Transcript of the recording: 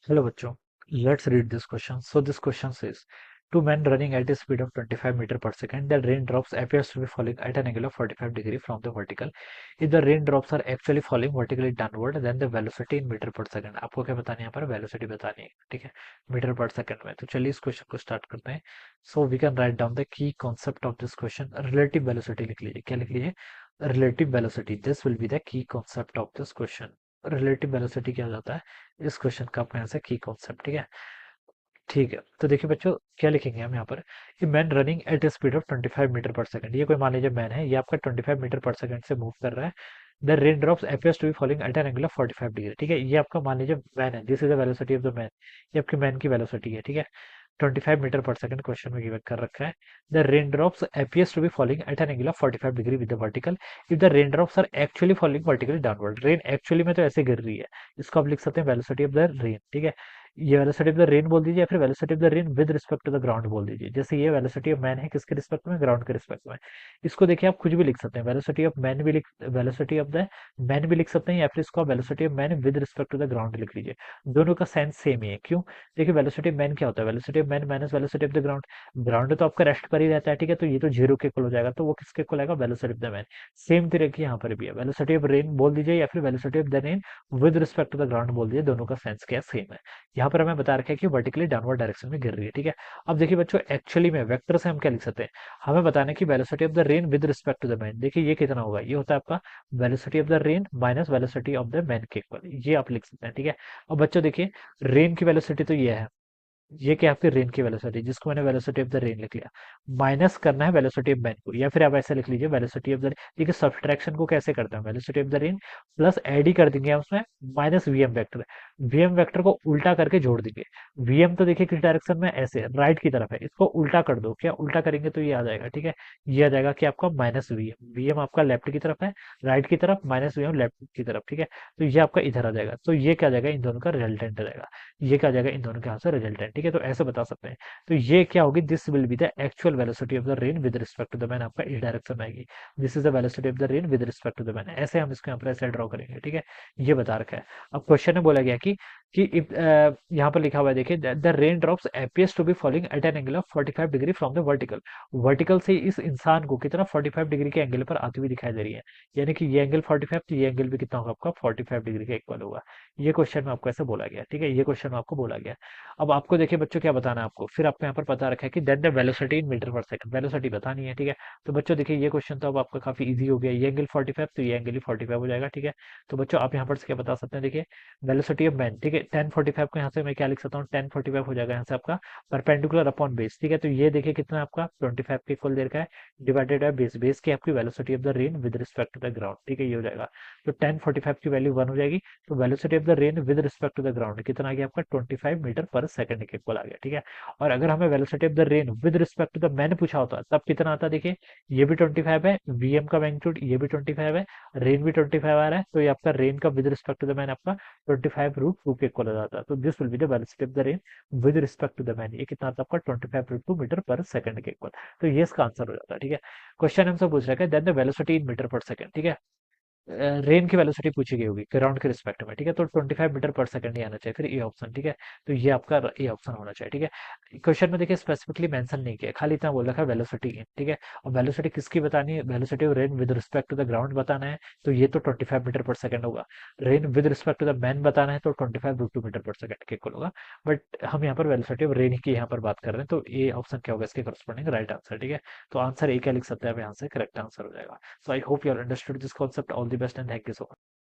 Hello बच्चों, let's read this question. So this question says, two men running at a speed of 25 meter per second, the raindrops appears to be falling at an angle of 45 degree from the vertical. If the raindrops are actually falling vertically downward, then the velocity in meter per second. आपको क्या बतानी है यहाँ पर velocity बतानी है, ठीक है, मीटर पर सेकंड में। तो चलिए इस क्वेश्चन को स्टार्ट करते हैं। So we can write down the key concept of this question. Relative velocity लिख लीजिए। क्या लिख लीजिए? Relative velocity. This will be the key concept of this question. Relative velocity क्या हो जाता है इस क्वेश्चन का? आपका यहाँ से की कॉन्सेप्ट, ठीक है। ठीक है, तो देखिए बच्चों, क्या लिखेंगे हम यहाँ पर? कि man running at speed of 25 meter per second. ये कोई मान लीजिए मैन है, ये आपका 25 मीटर पर सेकंड से मूव कर रहा है। The rain drops appears to be falling at an angle of 45 degree. ठीक है, ये आपका मान लीजिए मैन है। This is the velocity of the man. ये आपकी मैन की वेलोसिटी है, ठीक है। 25 मीटर पर सेकंड क्वेश्चन में गिवन कर रखा है। The rain drops appears to be falling at an angle of 45 degree with the vertical. If the rain drops are actually falling vertically downward. Rain actually में तो ऐसे गिर रही है, इसको आप लिख सकते हैं वेलोसिटी ऑफ द रेन, ठीक है। ये वेलोसिटी ऑफ द रेन बोल दीजिए, या फिर velocity of the rain with respect to the ground बोल दीजिए। जैसे ये वेलोसिटी ऑफ मैन है, किसके रिस्पेक्ट में? ग्राउंड के रिस्पेक्ट में। इसको देखिए आप कुछ भी लिख सकते हैं, वेलोसिटी ऑफ मैन भी लिख, वेलोसिटी ऑफ द मैन भी लिख सकते हैं, या फिर इसको आप velocity of man with respect to the ground लिख लीजिए। दोनों का सेंस सेम ही है। क्यों? देखिए वेलोसिटी ऑफ मैन क्या होता है? Velocity of man minus velocity of the ground. Ground तो आपका रेस्ट पर ही रहता है, ठीक है, तो ये तो जीरो के इक्वल हो जाएगा, तो वो किसके इक्वल आएगा? Velocity of the man. Same तरीके यहाँ पर भी है, वेलोसिटी ऑफ रेन बोल दीजिए, या फिर velocity of the rain with respect to the ground बोल दीजिए। दोनों का सेंस क्या सेम है। यहाँ पर हमें बता रखा है कि वर्टिकली डाउनवर्ड डायरेक्शन में गिर रही है, ठीक है। अब देखिए बच्चों, एक्चुअली में वेक्टर से हम क्या लिख सकते हैं? हमें बताना है कि velocity of the rain with respect to the man. देखिए ये कितना होगा? ये होता है आपका velocity of the rain minus velocity of the man के इक्वल। ये आप लिख सकते हैं, ठीक है। अब बच्चों देखिए, रेन की वेलोसिटी तो ये है, ये क्या आपकी रेन की वेलोसिटी, जिसको मैंने वेलोसिटी ऑफ द रेन लिख लिया। माइनस करना है वेलोसिटी ऑफ मैन को, या फिर आप ऐसे लिख लीजिए वेलोसिटी ऑफ द। देखिए सब्सट्रैक्शन को कैसे करते हैं? Velocity of the rain plus add ही कर देंगे हम उसमें minus VM vector. VM vector को उल्टा करके जोड़ देंगे। वीएम तो देखिए किस डायरेक्शन में? ऐसे राइट की तरफ है, इसको उल्टा कर दो। क्या उल्टा करेंगे तो ये आ जाएगा, ठीक है। ये आ जाएगा कि आपका माइनस वीएम। वीएम आपका लेफ्ट की तरफ है, राइट की तरफ, माइनस वीएम लेफ्ट की तरफ, ठीक है। तो ये आपका इधर आ जाएगा, तो ये क्या आ जाएगा? इन दोनों का रिजल्टेंट आ जाएगा। ये क्या आ जाएगा? इन दोनों के यहाँ से रिजल्टेंट, ठीक है। तो ऐसे बता सकते हैं। तो ये क्या होगी? This will be the actual velocity of the rain with respect to the man. आपका इस डायरेक्शन में आएगी। This is the velocity of the rain with respect to the man. ऐसे हम इसको यहाँ पर ऐसे ड्रॉ करेंगे, ठीक है। ये बता रखा है। अब क्वेश्चन में बोला गया कि यहाँ पर लिखा हुआ है, देखिए, the rain drops appears to be falling at an angle of 45 degree from the vertical. Vertical से इस इंसान को कितना? 45 डिग्री के एंगल पर आती हुई दिखाई दे रही है। यानी कि ये एंगल 45, तो ये एंगल भी कितना होगा आपका? 45 डिग्री के इक्वल होगा। ये क्वेश्चन में आपको ऐसे बोला गया, ठीक है। ये क्वेश्चन में आपको बोला गया। अब आपको देखिए बच्चों, क्या बताना है आपको? फिर आपको यहाँ पर पता रखा है कि then the velocity in meter per second. Velocity बतानी है, ठीक है। तो बच्चों देखिए, ये क्वेश्चन तो अब आपका काफी इजी हो गया। ये एंगल 45, तो ये एंगल ही 45 हो जाएगा, ठीक है। तो बच्चों आप यहाँ पर से क्या बता सकते हैं? देखिए वेलोसिटी ऑफ मैन, ठीक है, 1045 को यहाँ से मैं क्या लिख सकता हूँ? 1045 हो जाएगा यहाँ से आपका परपेंडिकुलर अपॉन बेस, ठीक है। तो ये देखिए कितना आपका 25 के इक्वल दे रखा है, डिवाइडेड बाय बेस। बेस की आपकी velocity of the rain with respect to the ground, ठीक है, ये हो जाएगा। तो 1045 की वैल्यू 1 हो जाएगी। तो velocity of the rain with respect to the ground कितना आ गया आपका? 25 मीटर पर सेकंड के इक्वल आ गया, ठीक है। और अगर हमें velocity of the rain with respect to the man पूछा होता तब कितना आता? देखिए ये भी 25 है, वीएम का मैग्नीट्यूड ये भी 25 है, रेन भी 25 आ रहा है, तो ये आपका रेन का with respect to the man आपका 25 √2 के इक्वल हो जाता है। तो this will be the velocity of the rain with respect to the man. ये कितना आता है आपका? 25 √2 मीटर पर सेकंड के इक्वल। तो ये इसका आंसर हो जाता है, ठीक है। क्वेश्चन हमसे पूछ रहा है then the velocity in meter per second, ठीक है। रेन की वेलोसिटी पूछी गई होगी ग्राउंड के रिस्पेक्ट में, ठीक है। तो 25 मीटर पर सेकंड ही आना चाहिए, फिर ए ऑप्शन, ठीक है। तो ये आपका ए ऑप्शन होना चाहिए, ठीक है। क्वेश्चन में देखिए स्पेसिफिकली मेंशन नहीं किया, खाली इतना बोल रखा है वेलोसिटी इन, ठीक है। और वेलोसिटी किसकी बतानी है? Velocity of rain with respect to the ground बताना है, तो ये तो 25 मीटर पर सेकंड होगा। Rain with respect to the man बताना है, तो 25 √2 मीटर पर सेकंड के इक्वल होगा। बट हम यहाँ पर वेलोसिटी ऑफ रेन की यहाँ पर बात कर रहे हैं, तो ए ऑप्शन क्या होगा इसके करस्पॉन्डिंग राइट आंसर, ठीक है। तो आंसर ए क्या लिख सकते हैं? अब यहाँ से करेक्ट आंसर हो जाएगा। So I hope you all understood this concept. All the best and thank you so much.